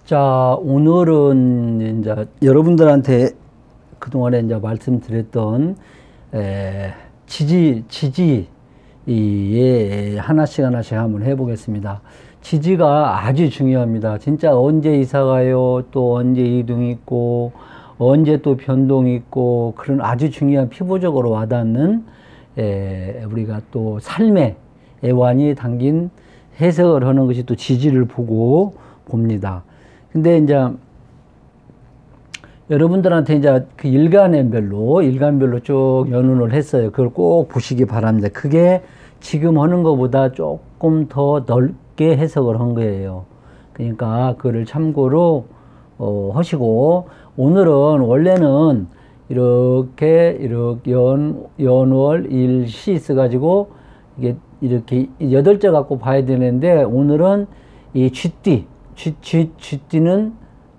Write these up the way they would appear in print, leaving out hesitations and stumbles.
자, 오늘은 이제 여러분들한테 그동안에 이제 말씀드렸던 지지에 하나씩 한번 해보겠습니다. 지지가 아주 중요합니다. 진짜 언제 이사 가요, 또 언제 이동이 있고, 언제 또 변동이 있고, 그런 아주 중요한 피부적으로 와닿는 우리가 또 삶의 애환이 담긴 해석을 하는 것이 또 지지를 보고 봅니다. 근데 이제 여러분들한테 이제 그 일간별로 쭉 연운을 했어요. 그걸 꼭 보시기 바랍니다. 그게 지금 하는 것보다 조금 더 넓게 해석을 한 거예요. 그러니까 그거를 참고로 하시고, 오늘은 원래는 이렇게 연월 일시 있어가지고 이게 이렇게 8자 갖고 봐야 되는데, 오늘은 이 쥐띠는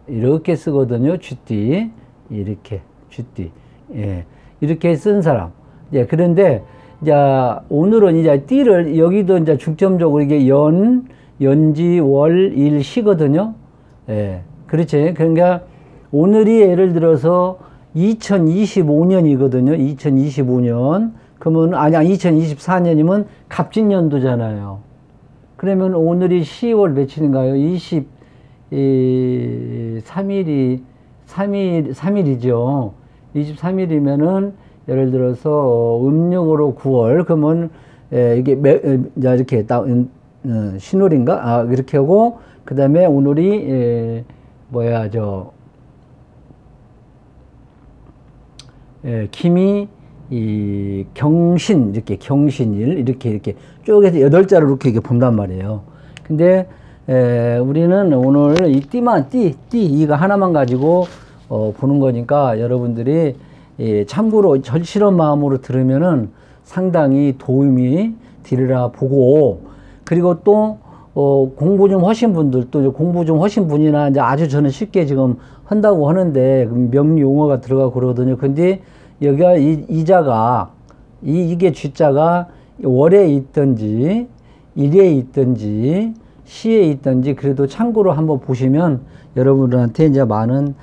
이렇게 쓰거든요. 쥐띠. 이렇게. 쥐띠. 예. 이렇게 쓴 사람. 예. 그런데, 이제, 오늘은 이제 띠를, 여기도 이제 중점적으로 이게 연지, 월, 일, 시거든요. 예. 그렇지. 그러니까, 오늘이 예를 들어서 2025년이거든요. 2025년. 그러면, 2024년이면 갑진년도잖아요. 그러면 오늘이 10월 며칠인가요? 23일이죠. 23일이면은, 예를 들어서, 음력으로 9월, 그러면, 이게, 이렇게, 신월인가? 이렇게 하고, 그 다음에 오늘이, 김이, 경신일, 이렇게 쪼개서 8자로 이렇게 본단 말이에요. 근데, 우리는 오늘 이 이거 하나만 가지고, 보는 거니까 여러분들이, 참고로 절실한 마음으로 들으면은 상당히 도움이 되리라 보고, 그리고 또, 공부 좀 하신 분들도, 공부 좀 하신 분이나 이제 아주 저는 쉽게 지금 한다고 하는데, 명리 용어가 들어가고 그러거든요. 근데 여기가 이게 쥐자가 월에 있든지, 일에 있든지, 시에 있든지, 그래도 참고로 한번 보시면 여러분들한테 이제 많은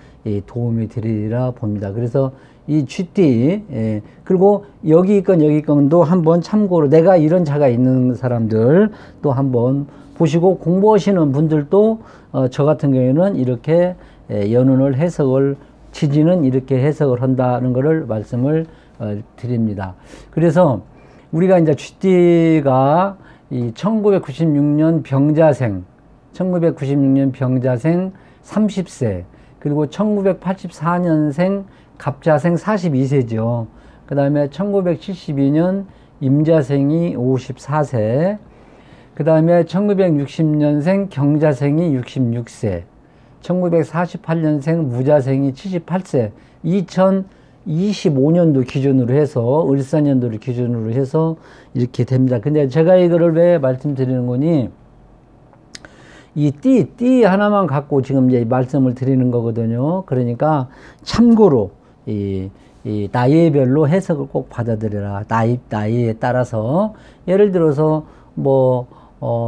도움이 되리라 봅니다. 그래서 이 쥐띠, 그리고 여기 건도 한번 참고로, 내가 이런 자가 있는 사람들 또 한번 보시고, 공부하시는 분들도 저 같은 경우에는 이렇게 연운을 지지는 이렇게 해석을 한다는 것을 말씀을 드립니다. 그래서 우리가 이제 쥐띠가 이 1996년 병자생 30세, 그리고 1984년생 갑자생 42세죠. 그 다음에 1972년 임자생이 54세, 그 다음에 1960년생 경자생이 66세, 1948년생 무자생이 78세, 2025년도 기준으로 해서, 을사년도를 기준으로 해서 이렇게 됩니다. 근데 제가 이거를 왜 말씀드리는 거니, 이 띠 하나만 갖고 지금 이제 말씀을 드리는 거거든요. 그러니까 참고로 이 나이별로 해석을 꼭 받아들여라. 나이에 따라서. 예를 들어서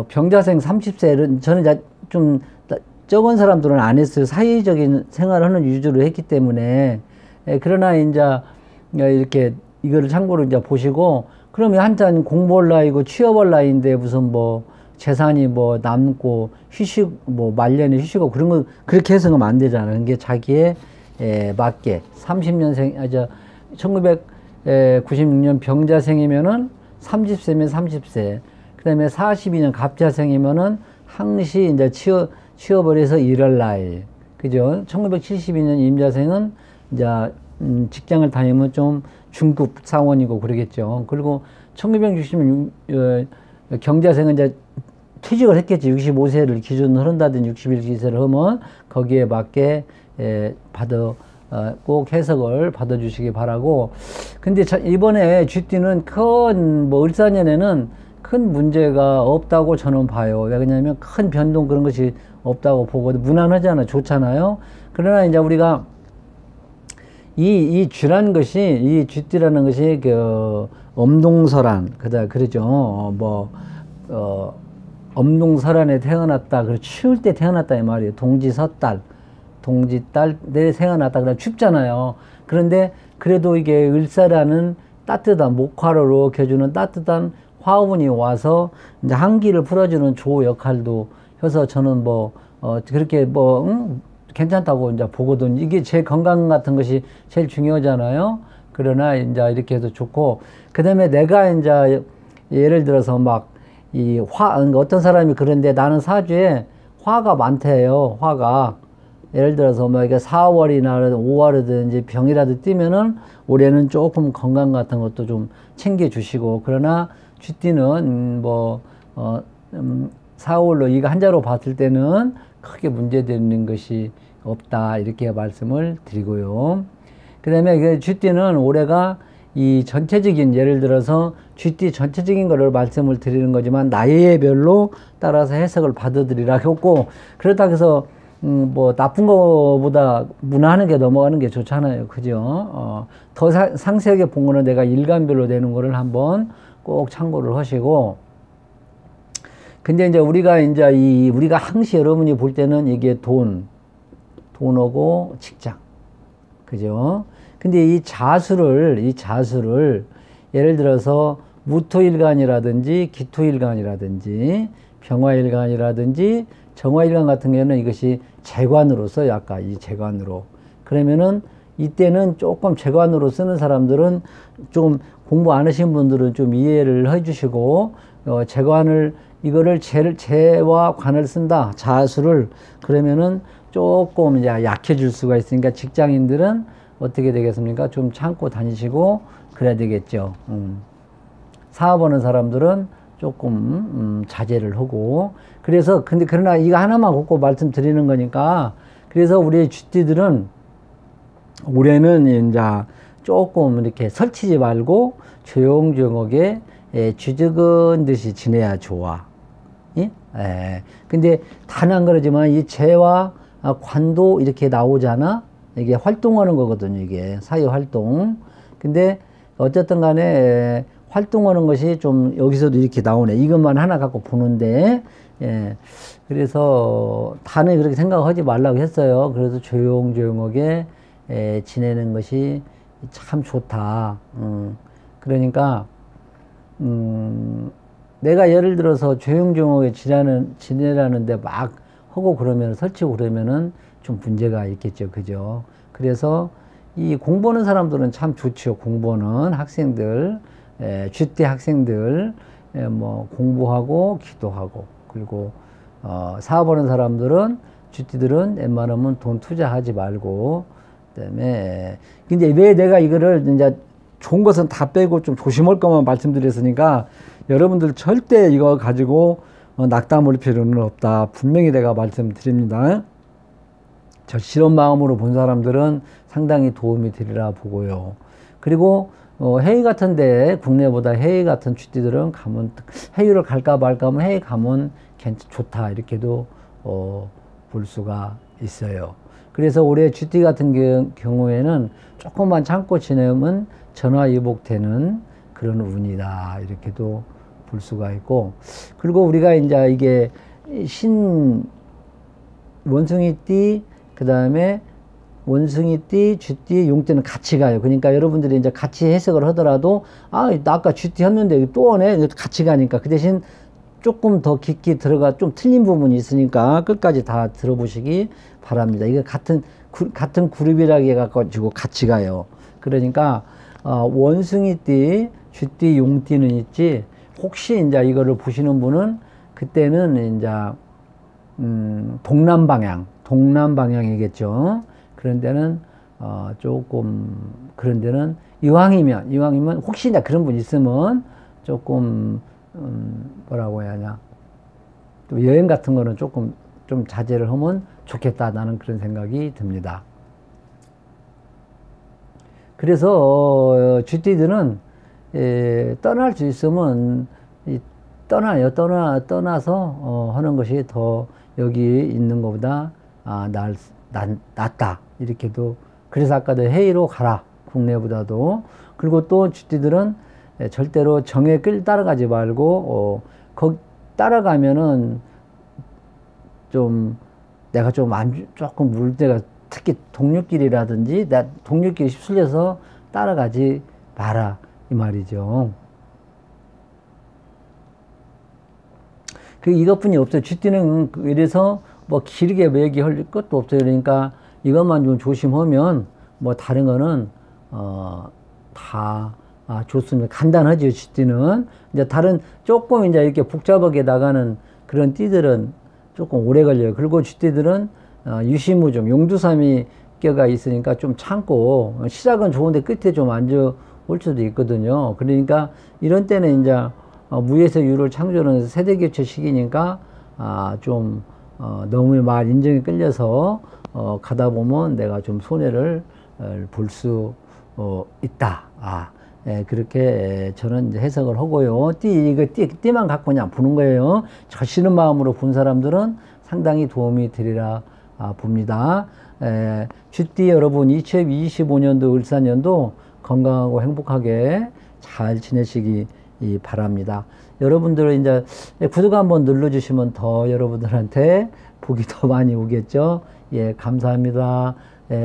병자생 30세는 저는 좀 적은 사람들은 안 했어요. 사회적인 생활을 하는 위주로 했기 때문에. 그러나 이제 이렇게 이거를 참고로 이제 보시고, 그러면 한참 공부할 나이고 취업할 나이인데 무슨 재산이 남고 말년에 휴식하고 그런 거 그렇게 해서는 안 되잖아요. 그게 자기에 맞게 1996년 병자생이면은 30세면 30세, 그 다음에 42년 갑자생이면은 항시 이제 취업을 해서 일할 나이, 그죠? 1972년 임자생은 이제 직장을 다니면 좀 중급 사원이고 그러겠죠. 그리고 1966 경자생은 이제 퇴직을 했겠지. 65세를 기준으로 한다든지 61세를 하면 거기에 맞게 꼭 해석을 받아주시기 바라고. 근데 이번에 쥐띠는 을사년에는 큰 문제가 없다고 저는 봐요. 왜냐하면 큰 변동 그런 것이 없다고 보거든. 무난하잖아요. 좋잖아요. 그러나 이제 우리가 이 쥐띠라는 것이 엄동설한, 그러죠. 엄동설안에 태어났다. 그래 추울 때 태어났다 이 말이에요. 동지섣달, 동지달 내 태어났다. 그래 춥잖아요. 그런데 그래도 이게 을사라는 따뜻한 목화로로 켜주는 따뜻한 화운이 와서 이제 한기를 풀어주는 조 역할도 해서 저는 그렇게 괜찮다고 이제 보거든. 이게 제 건강 같은 것이 제일 중요하잖아요. 그러나 이제 이렇게 해도 좋고, 그 다음에 내가 이제 예를 들어서 그러니까 어떤 사람이 그런데 나는 사주에 화가 많대요. 화가. 예를 들어서 이게 4월이나 5월이든지 병이라도 뛰면은 올해는 조금 건강 같은 것도 좀 챙겨주시고, 그러나 쥐띠는 4월로 이거 한자로 봤을 때는 크게 문제되는 것이 없다. 이렇게 말씀을 드리고요. 그 다음에 쥐띠는 올해가 이 전체적인 예를 들어서 쥐띠 전체적인 거를 말씀을 드리는 거지만 나이별로 따라서 해석을 받아들이라고 했고, 그렇다고 해서 나쁜 거보다 무난하는 게 넘어가는 게 좋잖아요. 그죠? 더 상세하게 본 거는 내가 일간별로 되는 거를 한번 꼭 참고를 하시고, 근데 이제 우리가 항시 여러분이 볼 때는 이게 돈하고 직장. 그죠? 근데 이 자수를 예를 들어서 무토일간이라든지 기토일간이라든지 병화일간이라든지 정화일간 같은 경우는 이것이 재관으로 써요. 아까 이 재관으로. 그러면은 이때는 조금 재관으로 쓰는 사람들은 좀 공부 안 하신 분들은 좀 이해를 해 주시고, 이거를 재와 관을 쓴다. 자수를. 그러면은 조금 이제 약해질 수가 있으니까 직장인들은 어떻게 되겠습니까? 좀 참고 다니시고 그래야 되겠죠. 사업하는 사람들은 조금 자제를 하고, 그러나 이거 하나만 걷고 말씀드리는 거니까, 그래서 우리 쥐띠들은 올해는 이제 조금 이렇게 설치지 말고 조용조용하게 쥐적은 듯이 지내야 좋아. 예? 근데 단 안 그러지만 이 재와 관도 이렇게 나오잖아. 이게 활동하는 거거든요. 이게 사회활동. 근데 어쨌든 간에 활동하는 것이 좀 여기서도 이렇게 나오네. 이것만 하나 갖고 보는데, 그래서 단에 그렇게 생각하지 말라고 했어요. 그래서 조용조용하게 지내는 것이 참 좋다. 그러니까 내가 예를 들어서 조용조용하게 지내라는데 막 하고 그러면 설치고 그러면은 좀 문제가 있겠죠. 그죠? 그래서 이 공부하는 사람들은 참 좋죠. 공부하는 학생들, 쥐띠 학생들, 공부하고 기도하고, 그리고 사업하는 사람들은 쥐띠들은 웬만하면 돈 투자하지 말고, 그다음에 근데 왜 내가 이거를 이제 좋은 것은 다 빼고 좀 조심할 것만 말씀드렸으니까 여러분들 절대 이거 가지고 낙담할 필요는 없다. 분명히 내가 말씀드립니다. 절실한 마음으로 본 사람들은 상당히 도움이 되리라 보고요. 그리고 해외 같은데 국내보다 해외 같은 쥐띠들은 가면 해외를 갈까 말까 하면 해외 가면 좋다 이렇게도 볼 수가 있어요. 그래서 올해 쥐띠 같은 경우에는 조금만 참고 지내면 전화위복되는 그런 운이다 이렇게도 볼 수가 있고, 그리고 우리가 이제 이게 원숭이띠, 그 다음에 원숭이띠, 쥐띠, 용띠는 같이 가요. 그러니까 여러분들이 이제 같이 해석을 하더라도 나 아까 쥐띠 했는데 또 오네 같이 가니까 그 대신 조금 더 깊게 들어가 좀 틀린 부분이 있으니까 끝까지 다 들어보시기 바랍니다. 이거 같은 그룹이라고 해가지고 같이 가요. 그러니까 원숭이띠, 쥐띠, 용띠는 있지, 혹시 이제 이거를 보시는 분은 그때는 이제 동남 방향이겠죠. 그런 데는 조금 그런 데는 이왕이면 혹시 이제 그런 분 있으면 조금 뭐라고 해야 하냐, 또 여행 같은 거는 조금 좀 자제를 하면 좋겠다 나는 그런 생각이 듭니다. 그래서 쥐띠들은 떠날 수 있으면 떠나서 하는 것이 더 여기 있는 것보다 낫다 이렇게도. 그래서 아까도 해외로 가라, 국내보다도. 그리고 또 쥐띠들은 절대로 정에 끌 따라가지 말고 따라가면은 좀 내가 조금 물 때가 특히 동료끼리라든지 나 동료끼리 휩쓸려서 따라가지 마라 이 말이죠. 그 이것뿐이 없어요. 쥐띠는 이래서 뭐 길게 뭐 얘기할 것도 없어요. 그러니까 이것만 좀 조심하면 뭐 다른 거는 다 좋습니다. 간단하죠. 쥐띠는 이제 다른 조금 이제 이렇게 복잡하게 나가는 그런 띠들은 조금 오래 걸려요. 그리고 쥐띠들은 유시무좀 용두삼이 껴가 있으니까 좀 참고 시작은 좋은데 끝에 좀 안 좋을 수도 있거든요. 그러니까 이런 때는 이제 무에서 유를 창조하는 세대 교체 시기니까 좀 너무 말 인정에 끌려서 가다 보면 내가 좀 손해를 볼 수 있다. 예, 그렇게 저는 이제 해석을 하고요. 띠만 갖고 그냥 부는 거예요. 저시는 마음으로 본 사람들은 상당히 도움이 되리라 봅니다. 쥐띠 여러분 2025년도 을사년도 건강하고 행복하게 잘 지내시기 바랍니다. 여러분들 이제 구독 한번 눌러주시면 더 여러분들한테 복이 더 많이 오겠죠. 예, 감사합니다.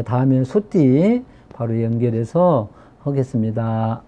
다음에는 소띠 바로 연결해서 하겠습니다.